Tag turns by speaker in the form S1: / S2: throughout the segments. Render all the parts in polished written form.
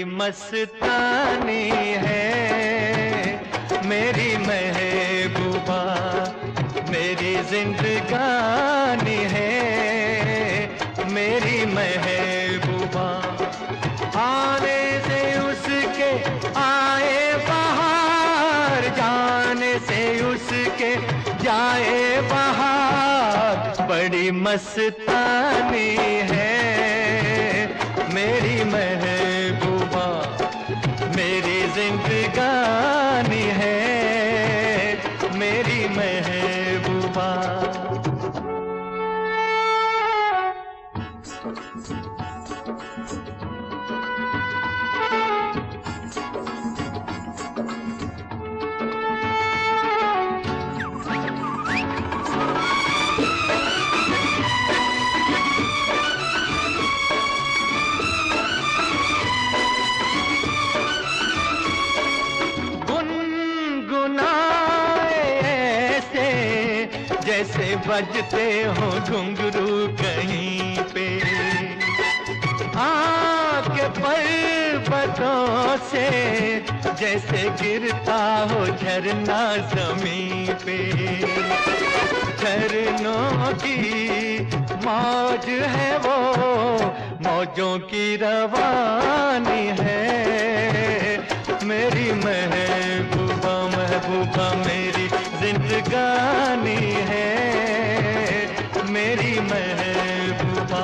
S1: मस्तानी है मेरी महबूबा, मेरी जिंदगानी है मेरी महबूबा। आने से उसके आए बहार, जाने से उसके जाए बहार, बड़ी मस्तानी है मेरी महबूबा, मेरी जिंदगानी है मेरी महबूबा। जैसे बजते हो घुंघरू कहीं पे, आके पर्वतों से जैसे गिरता हो झरना जमीन पे। झरनों की मौज है वो, मौजों की रवानी है मेरी महबूबा, महबूबा मेरी जिंदगानी है मेरी महबूबा।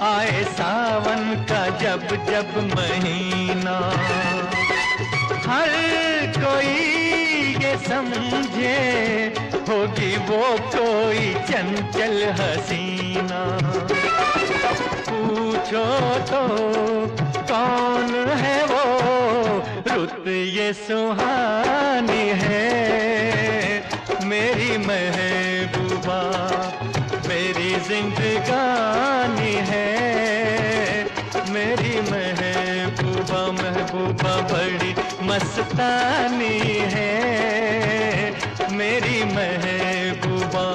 S1: आए सावन का जब जब महीना, हर कोई ये समझे होगी वो कोई चंचल हसीना। पूछो तो कौन है वो, रुत ये सुहानी है मेरी महबूबा, मेरी जिंदगानी है मेरी महबूबा, महबूबा बड़ी मस्तानी है मेरी महबूबा।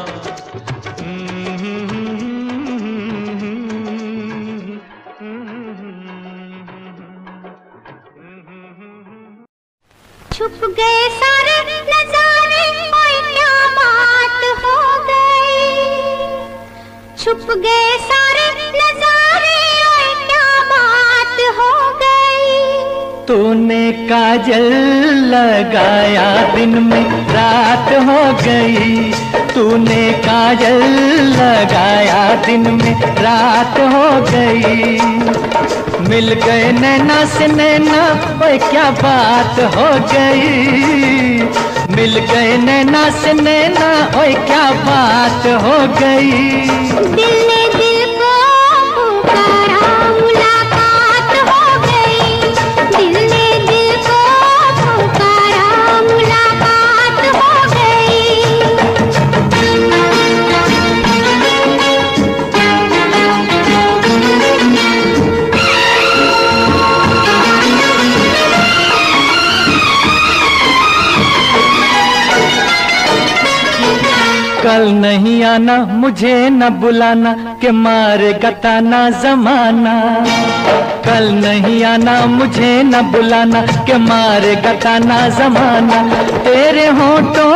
S2: छुप गए सारे नजारे, ओए क्या बात हो गई। छुप गए सारे नजारे, ओए क्या बात हो गई।
S1: तूने काजल लगाया दिन में रात हो गई, तूने काजल लगाया दिन में रात हो गई। मिल गए नैना से नैना, ओए क्या बात हो गई। मिल गए नैना से नैना, ओए क्या बात हो गई।
S2: दिल ने दिल को पुकारा, मुलाकात हो गई। दिल ने दिल को पुकारा, मुलाकात हो गई।
S1: कल नहीं आना मुझे न बुलाना, के मारेगा ताना जमाना। कल नहीं आना मुझे न बुलाना, के मारेगा ताना जमाना। तेरे होठों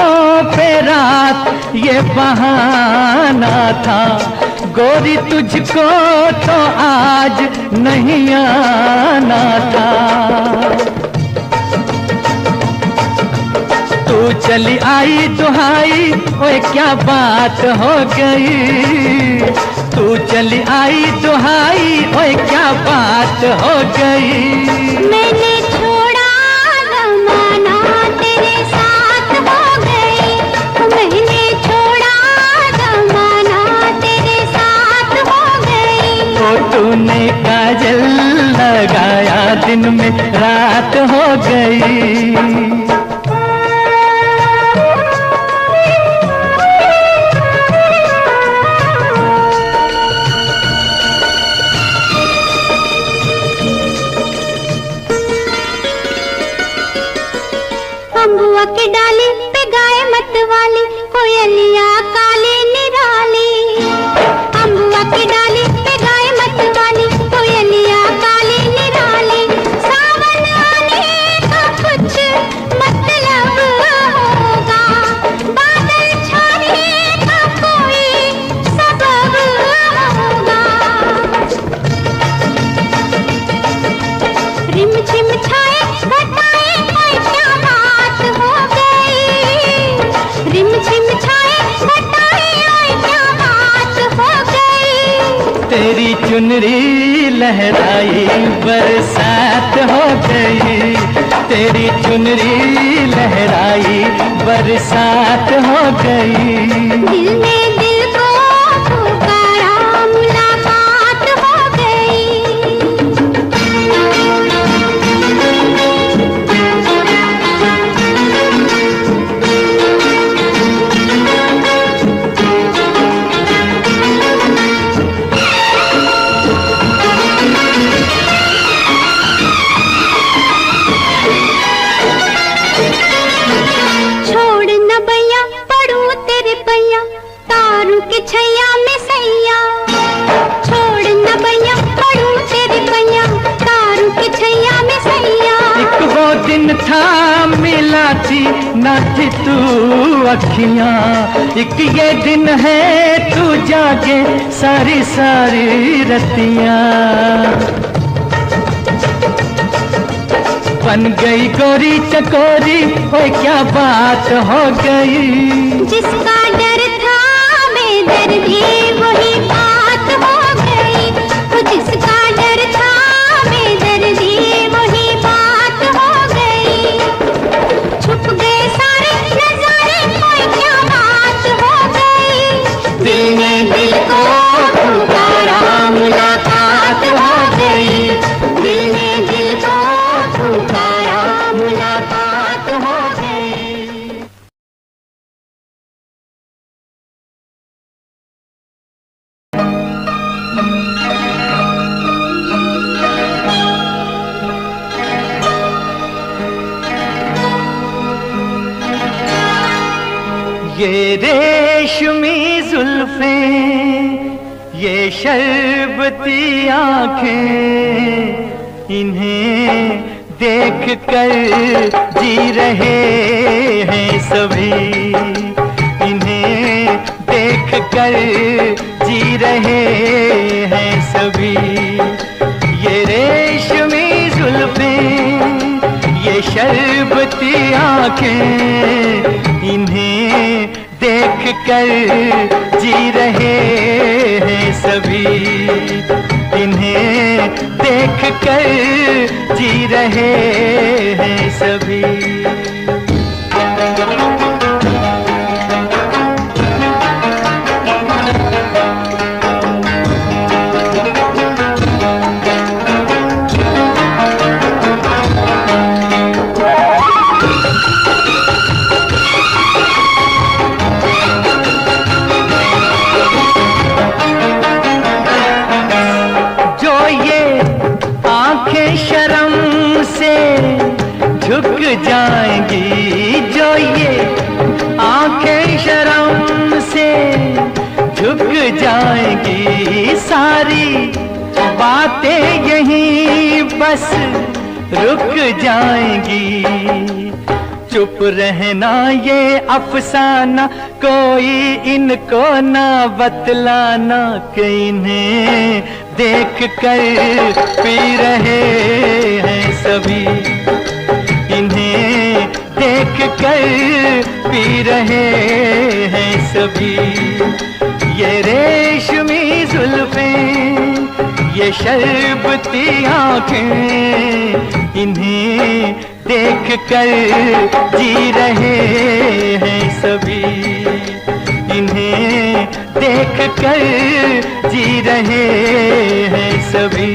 S1: पे रात ये बहाना था, गोरी तुझको तो आज नहीं आना था। तू चली आई दुहाई, ओए क्या बात हो गई। तू चली आई दुहाई, ओए क्या बात हो गई।
S2: मैंने छोड़ा जमाना, तेरे साथ हो गई। मैंने छोड़ा जमाना, तेरे साथ हो गई।
S1: तो तूने काजल लगाया दिन में रात गई।
S2: अम्बुआ की डाली पे गाय मत वाली, कोयलिया काली निराली। अम्बुआ की डाली पे गाय मत वाली, कोयलिया काली निराली। सावन आने का कुछ मतलब होगा, बादल छाने का कोई सबब होगा। रिम झिम छाए घटाए कोई क्या बात हो गई। रिम झिम छाए घटाए कोई क्या बात हो गई।
S1: तेरी चुनरी लहराई बरसात हो गई। तेरी चुनरी लहराई बरसात हो गई।
S2: दिल ने दिल को पुकारा, मुलाकात हो गई। छोड़ न भैया पड़ू तेरे पैया, तारू के छैया में सैया। छोड़ न भैया पड़ू तेरे पैया, तारू के छैया में सैया।
S1: एक वो दिन था मिला थी ना थी तू अखियां, एक ये दिन है तू जागे सारी सारी रतियां। बन गई गोरी चकोरी, ओए क्या बात हो गई।
S2: जिसका डर था बेदर्दी वही बात हो गई। वो जिसका डर था बेदर्दी वही बात हो गई। छुप गए सारे नजारे, कोई क्या बात हो गई।
S1: दिल ने दिल को पुकारा, मुलाकात हो गई। दिल ने दिल को पुकारा, मुलाकात हो गई। ये रेशमी जुल्फें, ये शरबती आंखें, इन्हें देख कर जी रहे हैं सभी। इन्हें देख कर जी रहे हैं सभी। ये रेशमी जुल्फें, ये शरबती आंखें, इन्हें देख कर जी रहे हैं सभी। इन्हें देख कर जी रहे हैं सभी। झुक जाएंगी, जो ये आंखें शर्म से झुक जाएंगी। सारी बातें यहीं बस रुक जाएंगी। चुप रहना ये अफसाना, कोई इनको ना बतलाना कि इन्हें देख कर पी रहे हैं सभी। इन्हें देख कर पी रहे हैं सभी। ये रेशमी जुल्फें, ये शरबती आंखें, इन्हें देख कर जी रहे हैं सभी। इन्हें देख कर जी रहे हैं सभी।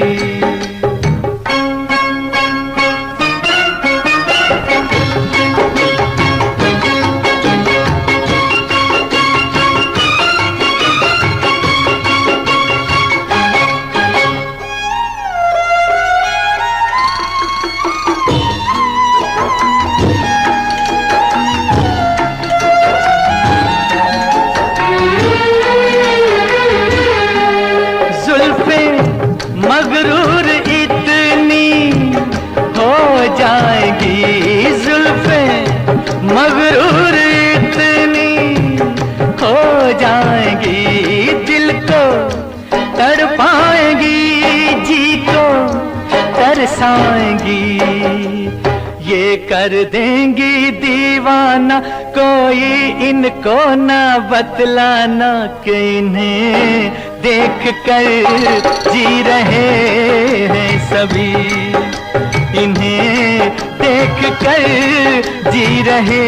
S1: जाएंगी, दिल को तड़पाएंगी, जी को तरसाएंगी, ये कर देंगी दीवाना, कोई इनको ना बतलाना कि इन्हें देख कर जी रहे हैं सभी, इन्हें देख कर जी रहे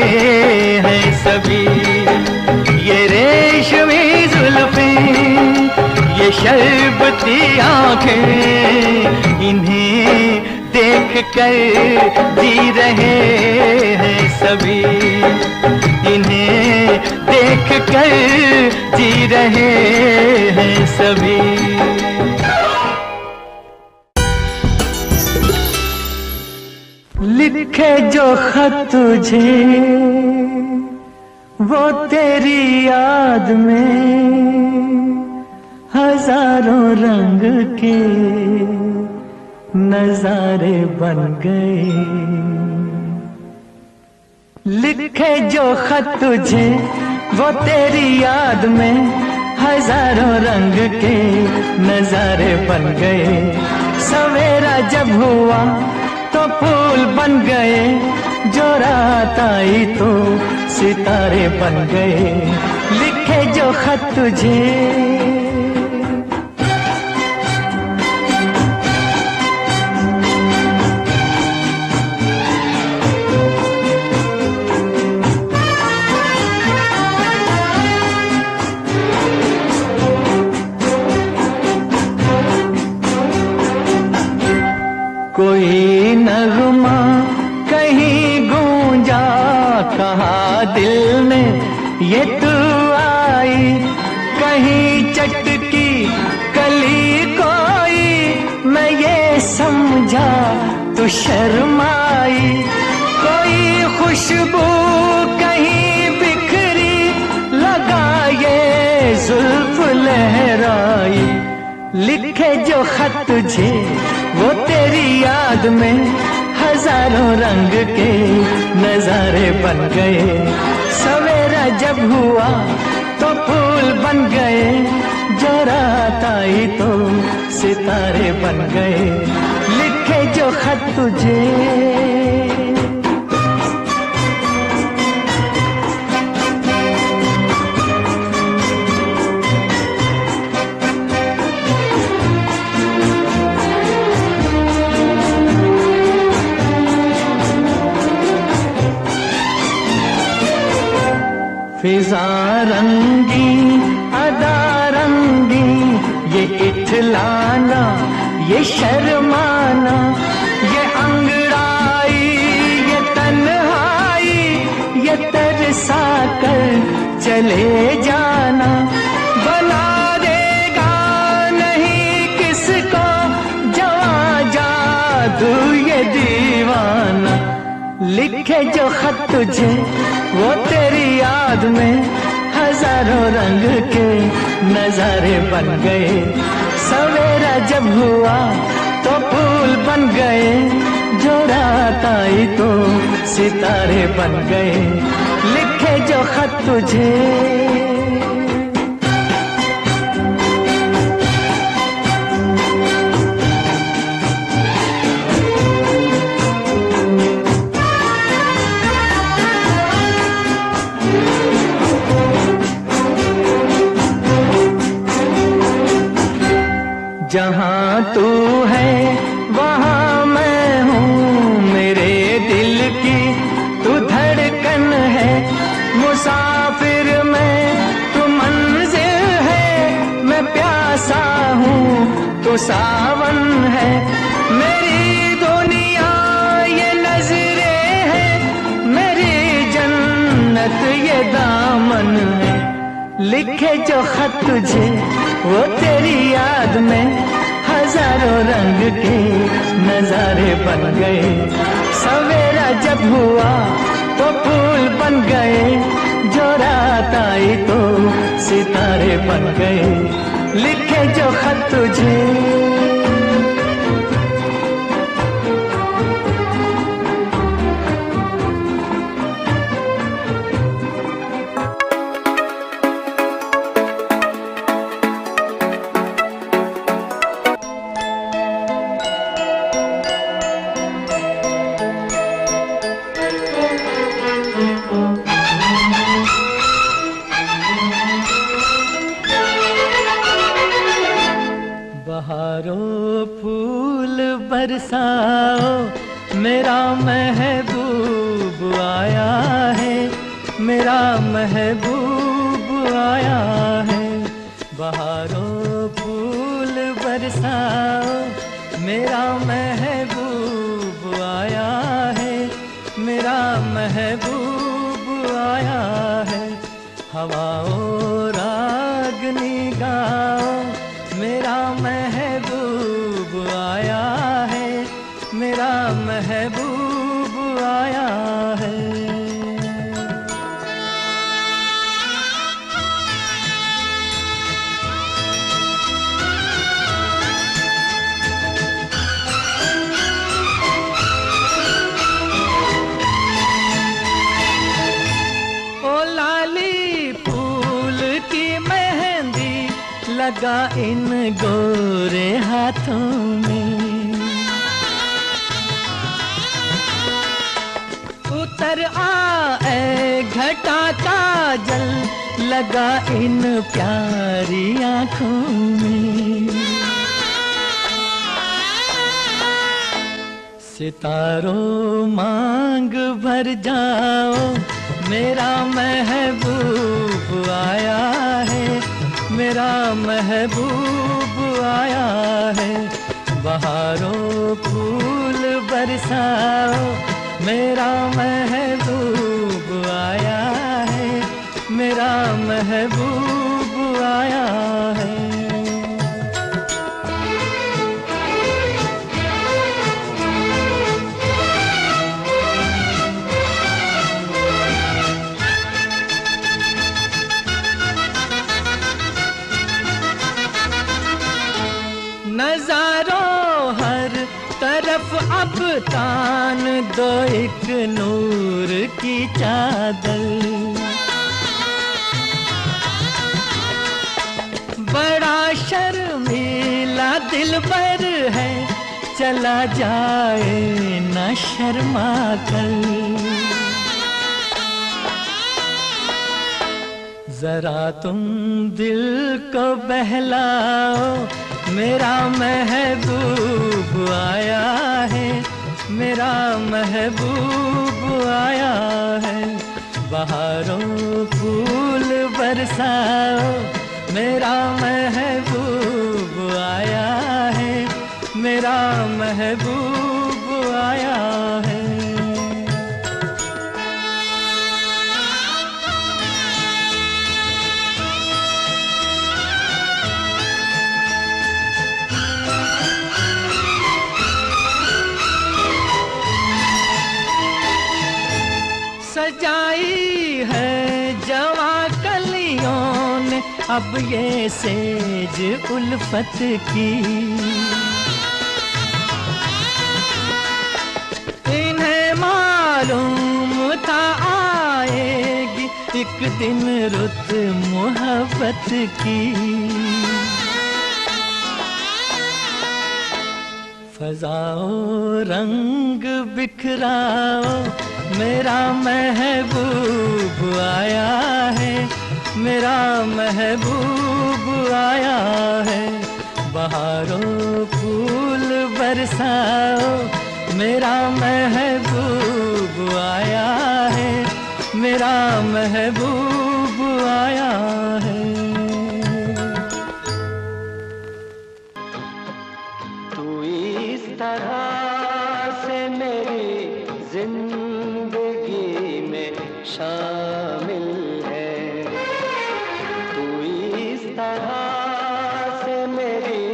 S1: हैं सभी। ये रेशमी जुल्फें, ये शरबती आंखें, इन्हें देख कर जी रहे हैं सभी, इन्हें देख कर जी रहे हैं सभी। लिखे जो खत तुझे वो तेरी याद में हजारों रंग के नजारे बन गए। लिखे जो खत तुझे वो तेरी याद में हजारों रंग के नजारे बन गए। सवेरा जब हुआ तो फूल बन गए, जो रात आई तो सितारे बन गए। लिखे जो खत तुझे कोई नगमा कहीं गूंजा, कहा दिल ने ये तू आई। कहीं चटकी कली कोई, मैं ये समझा तू शर्माई। कोई खुशबू कहीं बिखरी, लगा ये जुल्फ लहराई। लिखे जो खत तुझे वो तेरी याद में हजारों रंग के नजारे बन गए। सवेरा जब हुआ तो फूल बन गए, जो रात आई तो सितारे बन गए। लिखे जो खत तुझे फिजा रंगी अदा रंगी, ये इठलाना ये शर्माना, ये अंगड़ाई ये तन्हाई, ये तरसा कर चले जाना। बना देगा नहीं किसको जवां जादू ये दीवाना। लिखे जो खत तुझे वो तेरी याद में हजारों रंग के नजारे बन गए। सवेरा जब हुआ तो फूल बन गए, जो रात आई तो सितारे बन गए। लिखे जो खत तुझे जहाँ तू है वहाँ मैं हूँ, मेरे दिल की तू धड़कन है। मुसाफिर मैं तू मंजिल है, मैं प्यासा हूँ तू सावन है। मेरी दुनिया ये नजरें है, मेरी जन्नत ये दामन है। लिखे जो खत तुझे वो तेरी याद में हजारों रंग के नजारे बन गए। सवेरा जब हुआ तो फूल बन गए, जो रात आई तो सितारे बन गए। लिखे जो खत तुझे बरसाओ, मेरा महबूब आया है, मेरा महबूब आया है। बहारों फूल बरसाओ, मेरा महबूब आया है, मेरा महबूब आया है। हवाओं रागनी गाओ, मेरा महबूब आया है, मेरा महबूब आया है। लगा इन गोरे हाथों में, उतर आए घटा का जल, लगा इन प्यारी आँखों में। सितारों मांग भर जाओ, मेरा महबूब आया है, मेरा महबूब आया है। बहारों फूल बरसाओ, मेरा महबूब आया है, मेरा महबूब आया है। नजारों हर तरफ अब तान दो एक नूर की चादर, बड़ा शर्मीला दिलबर है, चला जाए न शर्मा कर। जरा तुम दिल को बहलाओ, मेरा महबूब आया है, मेरा महबूब आया है। बहारों फूल बरसाओ, मेरा महबूब आया है, मेरा महबूब आया है। सजाई है जवा कलियों ने अब ये सेज उल्फत की, इन्हें मालूम था आएगी एक दिन रुत मोहब्बत की। फजाओ रंग बिखराओ, मेरा महबूब आया है, मेरा महबूब आया है। बहारों फूल बरसाओ, मेरा महबूब आया है, मेरा महबूब आया है। तू इस तरह से मेरी जिंदगी में शामिल है, तू इस तरह से मेरी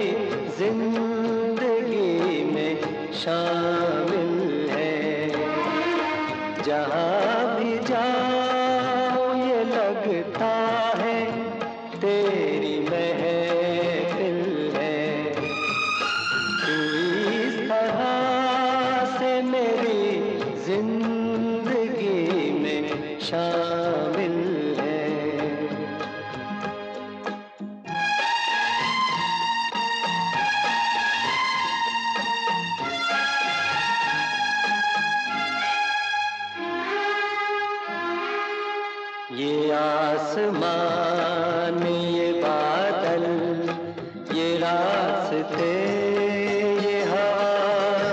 S1: जिंदगी में शामिल है। जहाँ भी जाओ ये लगता है तेरी महफिल है, तू इस तरह से मेरी जिंदगी में शामिल है। ये आसमान, ये बादल, ये रास्ते, ये हवा,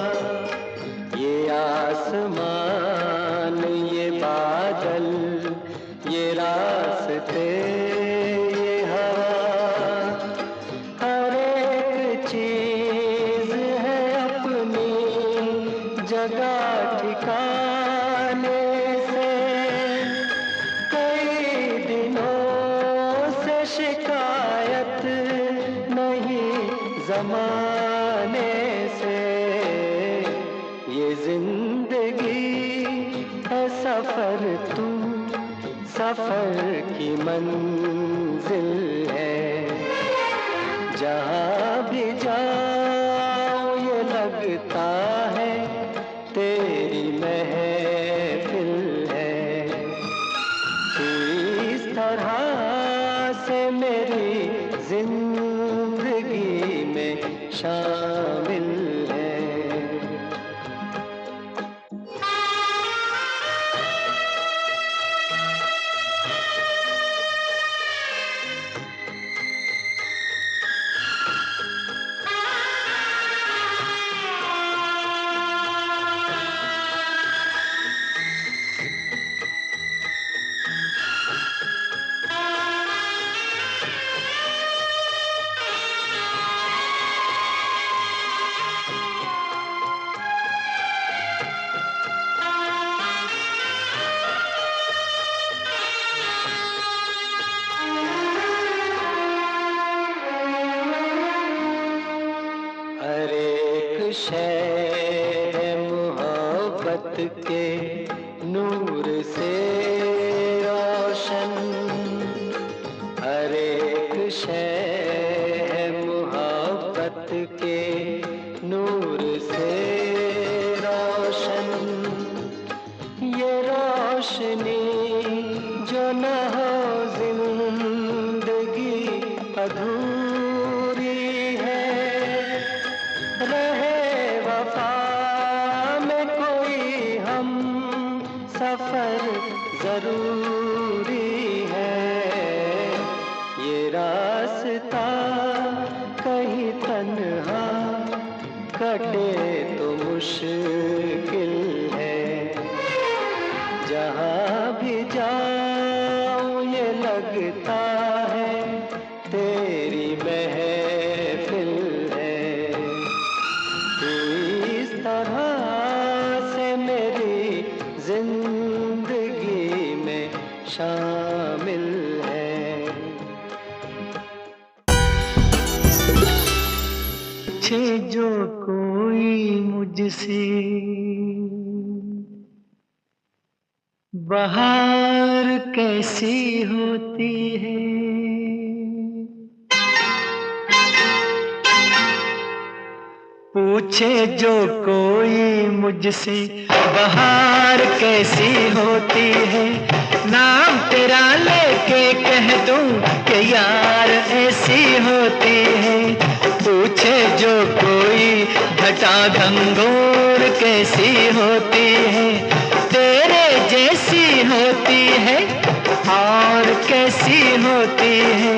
S1: ये रास्ते ये हवा, हर एक चीज है अपनी जगह ठिकाने से। कई दिनों से शिकायत नहीं जमाने से। ये जिंदगी है सफर, तू सफर की मंजिल है। जहाँ भी जाऊं ये लगता है तेरी महफिल है। तू इस तरह से मेरी जिंदगी में शामिल है। हर एक शय मोहब्बत के नूर से रोशन। हर एक शय मोहब्बत के नूर से रोशन। ये रोशनी जो न हो जिंदगी अधूरी है। रहे वफा में कोई हम सफर जरूरी है। ये रास्ता कहीं तन्हा कटे तो मुश्किल है। जहाँ भी जाऊं ये लगता है तेरी महफिल है। तू इस तरह से मेरी जिंदगी में शामिल है। पूछे जो कोई मुझसे बहार कैसी होती है, पूछे जो कोई मुझसे बहार कैसी होती है। नाम तेरा लेके कह दूं कि यार ऐसी होती है। पूछे जो कोई घटा घंघोर कैसी होती है, तेरे जैसी होती है और कैसी होती है।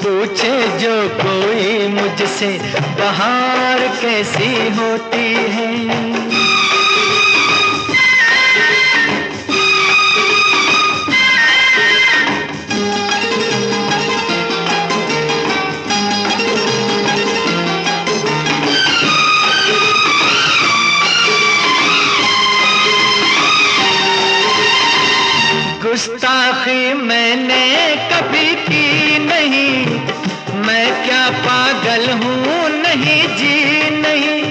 S1: पूछे जो कोई मुझसे बहार कैसी होती है। गुस्ताखी मैंने कभी की नहीं, मैं क्या पागल हूँ नहीं जी नहीं।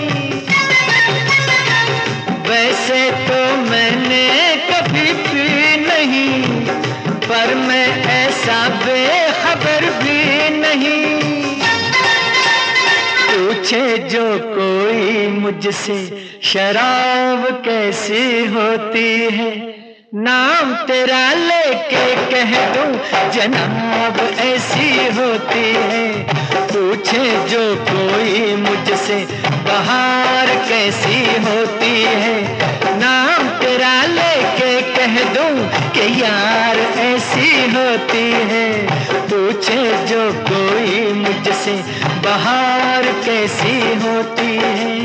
S1: वैसे तो मैंने कभी पी नहीं, पर मैं ऐसा बेखबर भी नहीं। पूछे जो कोई मुझसे शराब कैसी होती है, नाम तेरा लेके कह दूं जनाब ऐसी होती है। पूछे जो कोई मुझसे बहार कैसी होती है, नाम तेरा लेके कह दूं कि यार ऐसी होती है। पूछे जो कोई मुझसे बहार कैसी होती है।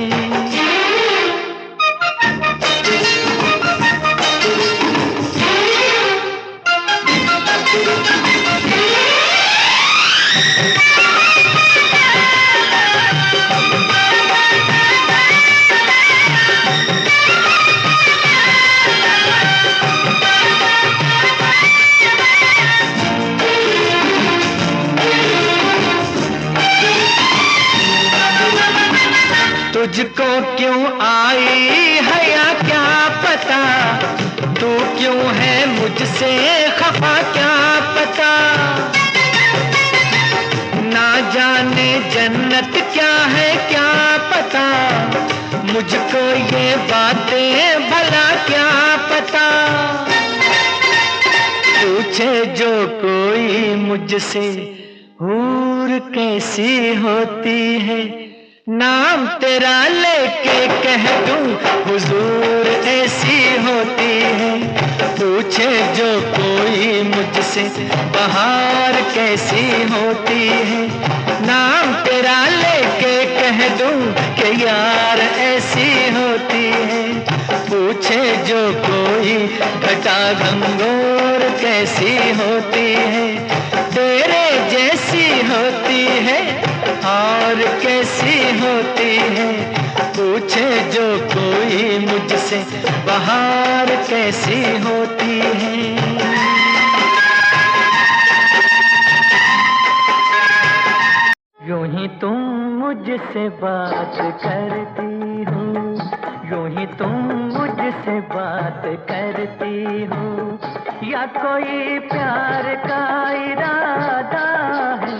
S1: तुझको क्यों आई है या क्या पता, तू क्यों है मुझसे खफा क्या पता। ना जाने जन्नत क्या है क्या पता, मुझको ये बातें भला क्या पता। पूछे जो कोई मुझसे हूर कैसी होती है, नाम तेरा लेके कह दूं हुजूर ऐसी होती है। पूछे जो कोई मुझसे बहार कैसी होती है, नाम तेरा लेके कह दूं कि यार ऐसी होती है। पूछे जो कोई घटा घंगोर कैसी होती है, तेरे जैसी होती है और कैसी होती है। पूछे जो कोई मुझसे बहार कैसी होती है। यूं ही तुम मुझसे बात करती हो, यूं ही तुम मुझसे बात करती हो, या कोई प्यार का इरादा है।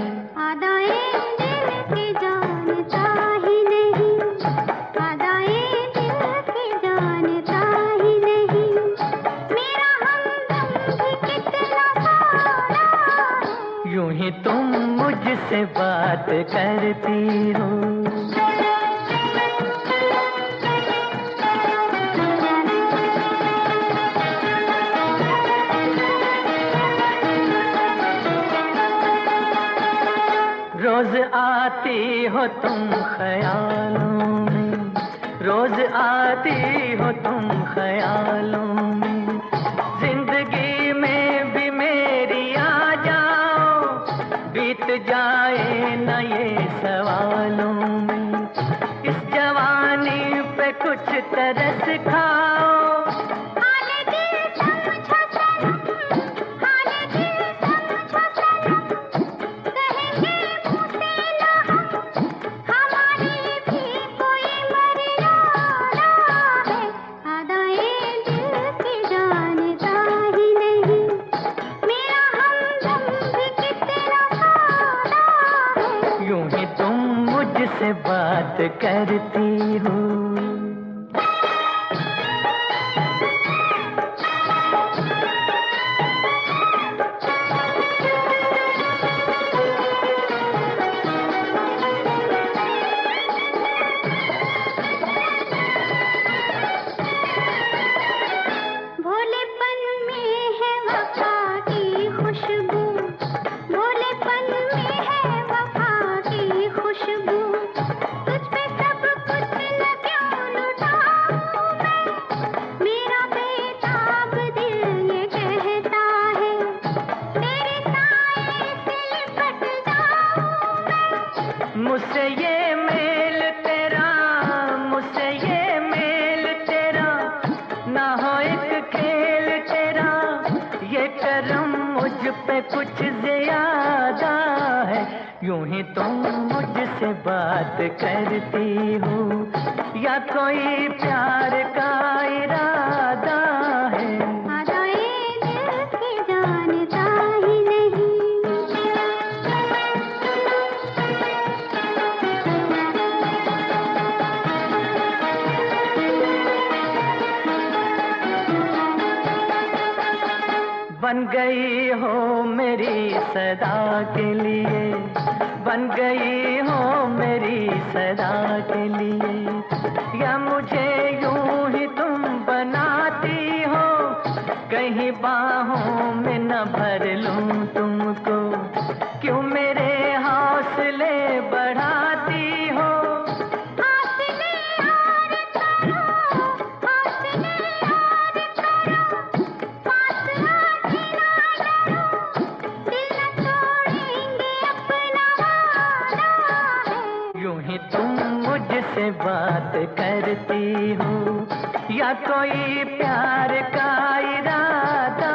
S1: यूं ही तुम मुझसे बात करती हो। रोज आती हो तुम ख्यालों में, रोज आती हो तुम ख्यालों में, जिंदगी में भी मेरी आ जाओ, बीत जाए न ये सवालों में। इस जवानी पे कुछ तरस खाओ, मुझसे बात करती हो।
S2: भोलेपन में है वफा की खुशबू, भोलेपन में है वफा की खुशबू। तुझ पे सब कुछ न क्यों लुटाऊं मैं, मेरा बेताब दिल ये कहता है, तेरे साए से लिपट जाऊं मैं।
S1: मुझसे ये मेल तेरा, मुझसे ये मेल तेरा, ना हो एक खेल तेरा, ये करम मुझ पे कुछ ज्यादा है। यूं ही तुम मुझसे बात करती हो, या कोई प्यार का इरादा है।
S2: आदाए दिल की जानता ही नहीं।
S1: बन गई हो मेरी सदा के लिए, बन गई हो मेरी सदा के लिए, या मुझे यूं ही तुम बनाती हो, कहीं बाहों में न भर लूं तुमको, क्यों मेरे हौसले बढ़ाती हो।
S2: हौसले और करो, हौसले और करो, पास आके ना डरो,
S1: में बात करती हूँ, या कोई प्यार का इरादा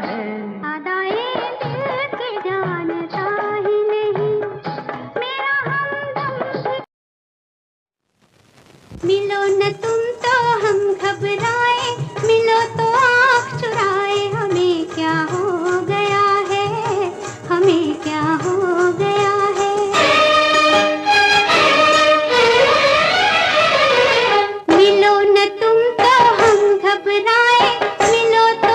S1: है।
S2: अदाए दिल के जानता ही नहीं, मेरा हमदम भी। मिलो न तुम तो हम घबराए, मिलो तो आँख चुराए, हमें क्या हो गया है, हमें क्या हो गया है। मिलो न तुम तो हम घबराए, मिलो तो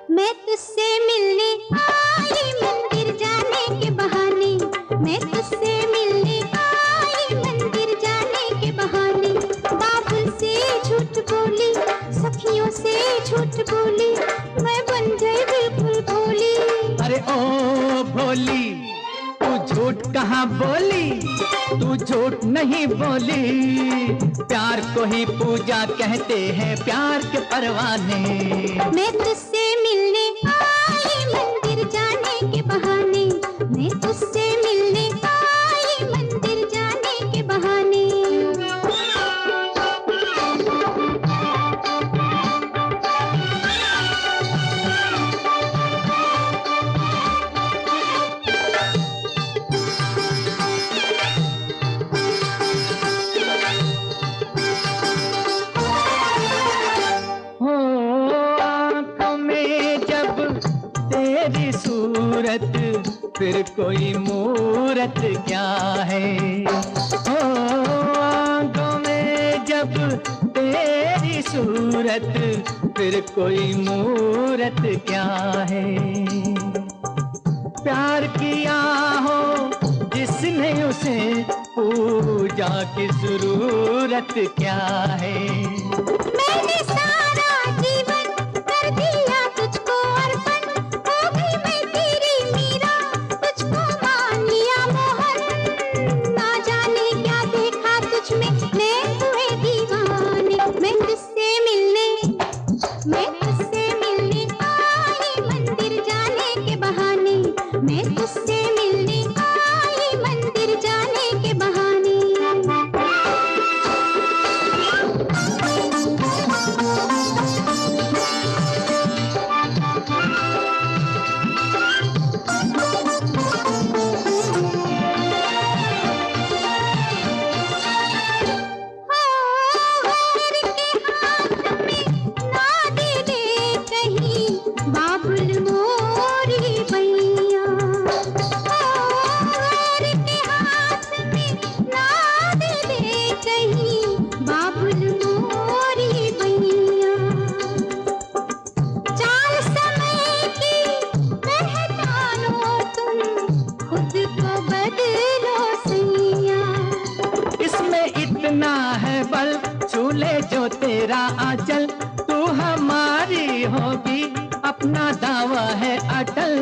S2: मैं तुझसे मिलने आई मंदिर जाने के बहाने, मैं तुझसे मिलने आई मंदिर जाने के बहाने। बाबुल से झूठ बोली, सखियों से झूठ बोली, मैं बन गई बिल्कुल भोली।
S1: अरे ओ भोली, तू झूठ कहाँ बोली, तू झूठ नहीं बोली। प्यार को ही पूजा कहते हैं, प्यार के परवाने।
S2: मैं तुझसे मिलने आई मंदिर जाने के बहाने, मैं तुझसे मिलने आई मंदिर जाने के बहाने।
S1: तेरी सूरत फिर कोई मूरत क्या है। ओ आंखों में जब तेरी सूरत फिर कोई मूरत क्या है। प्यार किया हो जिसने उसे पूजा की जरूरत क्या है।
S2: मैंने सारा जीवन कर दिया तुझको अर्पण, हो गई मैं तेरी मीरा, तुझको मान लिया मोहन। ना जाने क्या देखा तुझ में, नैन हुए दीवाने। मैं तुझसे मिलने आई मंदिर जाने के बहाने, मैं तुझसे मिलने आई मंदिर जाने के बहाने। बाबुल मोरी बैया, घर के हाथ में ना दे दे कहीं, बाबुल मोरी बैया। चाल समय की पहचानो तुम, खुद को बदलो सैया।
S1: इसमें इतना है बल, छू ले जो तेरा आंचल, तू हमारी होगी अपना दावा है अटल।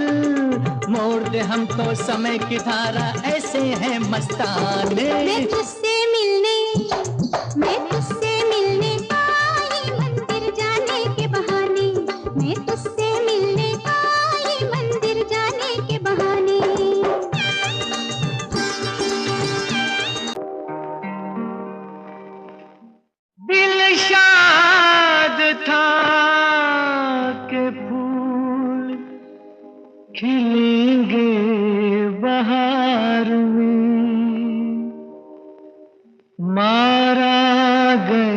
S1: मोड़ दे हम तो समय की धारा, ऐसे है मस्ताने।
S2: मैं तुझसे मिलने आई मंदिर जाने के बहाने, मैं तुझसे मिलने आई मंदिर जाने के बहाने।
S1: दिल शाद था के फूल खिलेंगे बहार में, मारा गया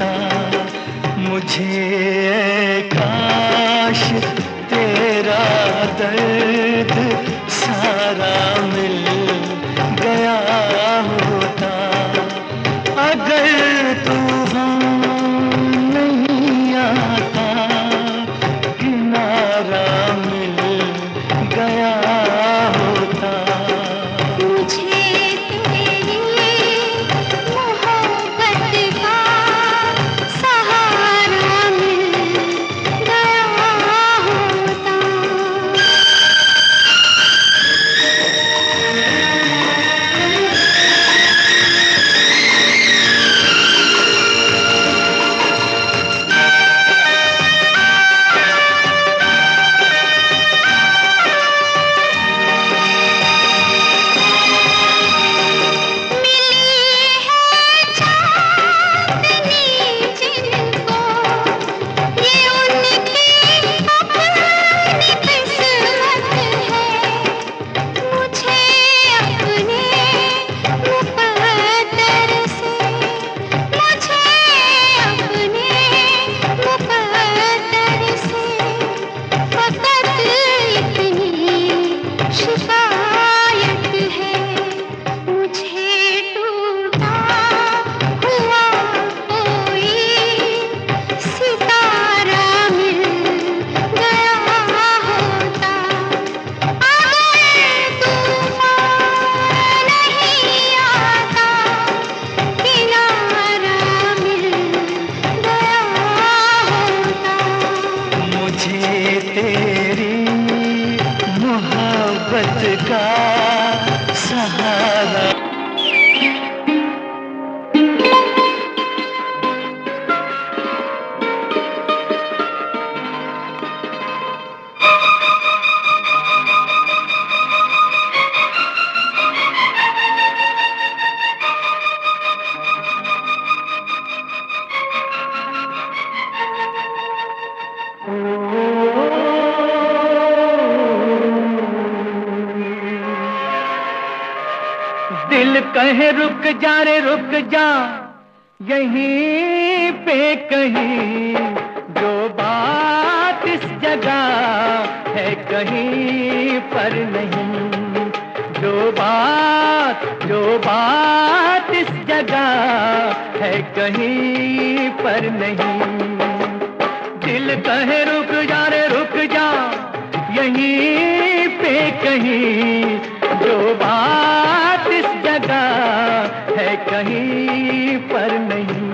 S1: होता मुझे, काश तेरा दर्द सारा मिल गया होता। अगर तूफान नहीं आता, किनारा मिल गया होता।
S2: मुझे तेरी मोहब्बत का सहारा मिल गया होता।
S1: तेरी मोहब्बत का सहारा। दिल कहे रुक जा रे रुक जा, यहीं पे कहीं, जो बात इस जगह है कहीं पर नहीं। जो बात इस जगह है कहीं पर नहीं। दिल कहे रुक जा रे रुक जा, यहीं पे कहीं, जो बात इस जगह है कहीं पर नहीं।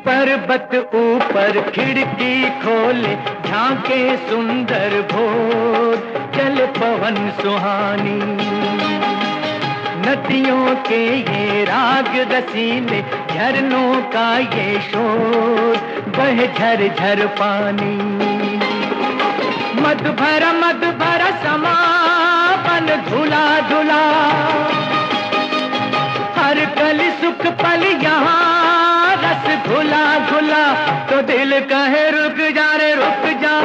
S1: पर्वत ऊपर खिड़की खोले, झांके सुंदर भोर, चल पवन सुहानी। नदियों के ये राग रसीले, झरनों का ये शोर, बह झर झर पानी। मद भरा समापन धुला धुला, हर कली सुख पल यहाँ रस घुला घुला। तो दिल कहे रुक जा रे रुक जा,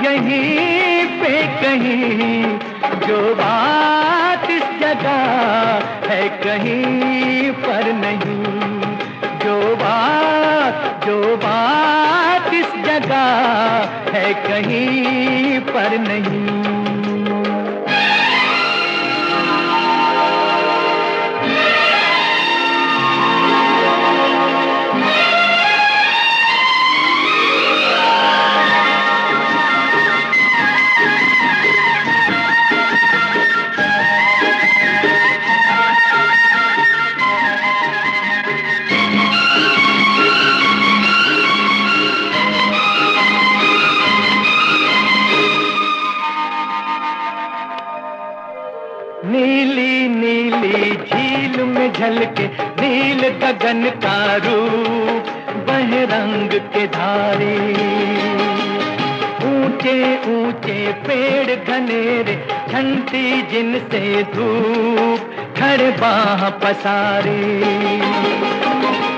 S1: यहीं पे कहीं, जो बात इस जगह है कहीं पर नहीं। जो बात इस जगह है कहीं पर नहीं। नीली नीली झील में झलके नील गगन का रूप, वह रंग के धारे। ऊंचे ऊंचे पेड़ घनेरे, ठंडी जिनसे धूप खड़े बाह पसारे।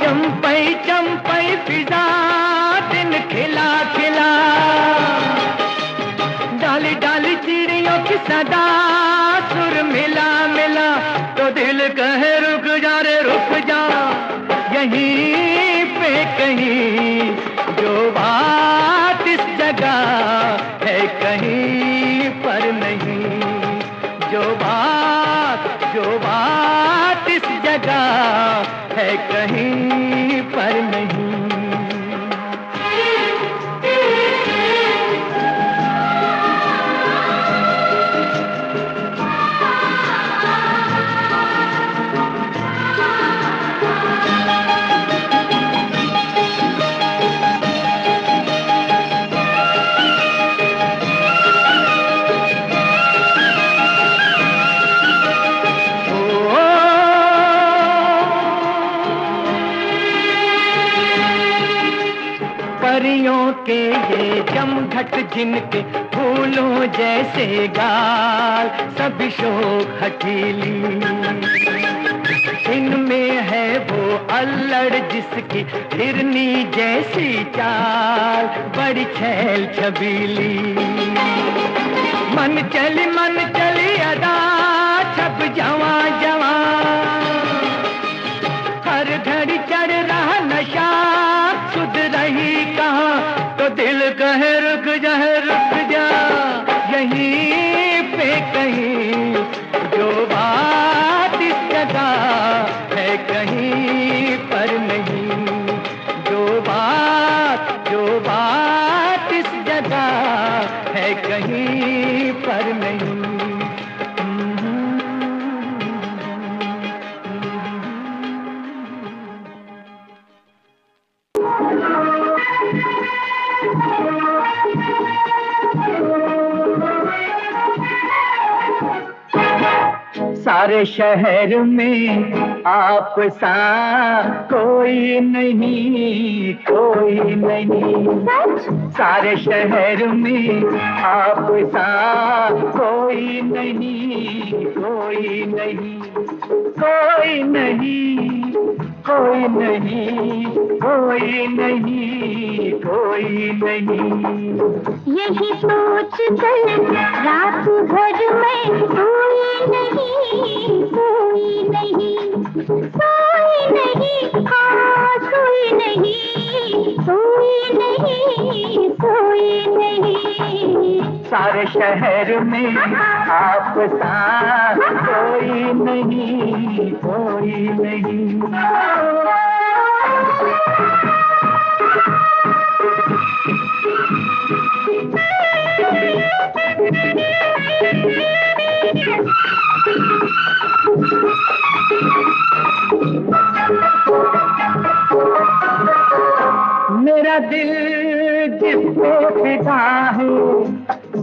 S1: चंपई चंपई फिजा दिन खिला खिला, डाली डाली चिड़ियों की सदा सुर मिला मिला। तो दिल कहे रुक जा रे रुक जा, यहीं पे कहीं जो बात इस जगह है कहीं पर नहीं। जो बात इस जगह है कहीं पर नहीं। परियों के ये जमघट जिनके फूलों जैसे गाल, सभी शोक हठीली। इनमें है वो अल्लड़ जिसकी हिरनी जैसी चाल, बड़ी छैल छबीली। मन चली अदा छप जवां जवां, हर घड़ी चढ़ रहा नशा सुध रही कहाँ। तो दिल कहे रुक जा यहीं पे कहीं जो बात इस जगह है कहीं पर नहीं। जो बात इस जगह है कहीं पर नहीं। सारे शहर में आप सा कोई नहीं, कोई नहीं। सारे शहर में आप सा कोई नहीं, कोई नहीं, कोई नहीं, कोई नहीं, कोई नहीं, कोई नहीं।
S2: यही सोच कर रात भर में सोई नहीं, सोई नहीं, सोई नहीं, हाँ सोई नहीं, सोई नहीं, सोई नहीं।
S1: सारे शहर में आप सा कोई नहीं, कोई नहीं। मेरा दिल जिस पे फिदा है,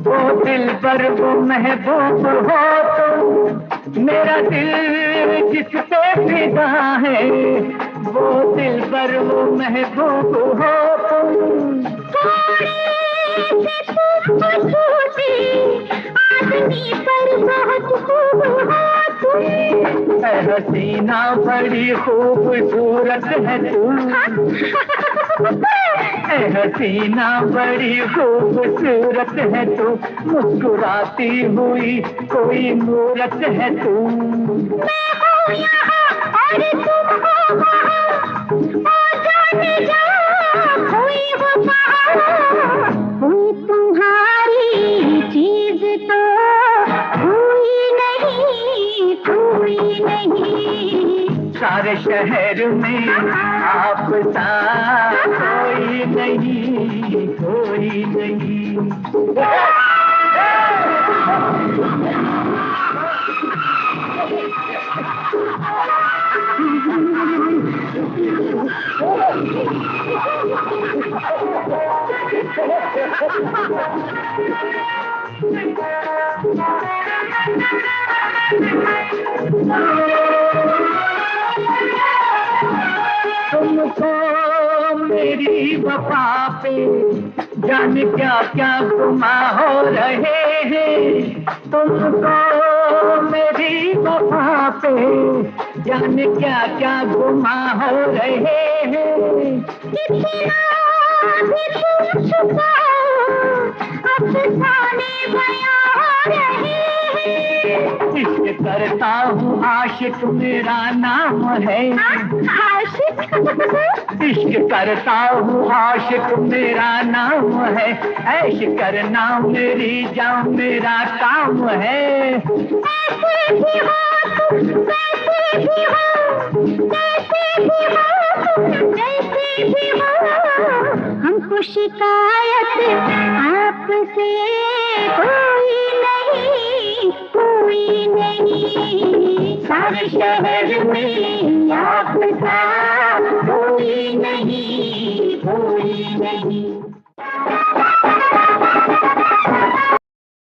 S1: वो दिल पर वो महबूब हो तुम। मेरा दिल जिस पे फिदा है, वो दिल पर वो महबूब हो तुम।
S2: आदमी पर बहुत खूब हो तुम।
S1: हसीना बड़ी खूबसूरत है तू। हसीना बड़ी खूबसूरत है तू, मुस्कुराती हुई कोई मूरत है तू।
S2: मैं हूँ यहाँ और तुम हो वहाँ, ओ जाने जा कोई हो वहाँ। कोई तुम्हारी चीज तो कोई नहीं, कोई नहीं।
S1: सारे शहर में आप सा कोई नहीं, कोई नहीं। तुमको मेरी मेरी वफा पे, जाने क्या क्या गुमा हो रहे हैं तुमको मेरी वफा पे, जाने क्या क्या गुमा हो रहे हैं।
S2: कितना भी तुम छुपाओ अफसाने बयां हो रहे हैं।
S1: इश्क करता हूँ आशिक मेरा नाम है,
S2: आशिक
S1: इश्क करता हूँ आशिक मेरा नाम है, ऐश करना मेरी जान मेरा काम है।
S2: ऐसे भी हो तुम, वैसे भी हो, कैसे भी हो तुम, जैसे भी हो, हमको शिकायत आपसे कोई नहीं, कोई नहीं। सारे शहर में आपका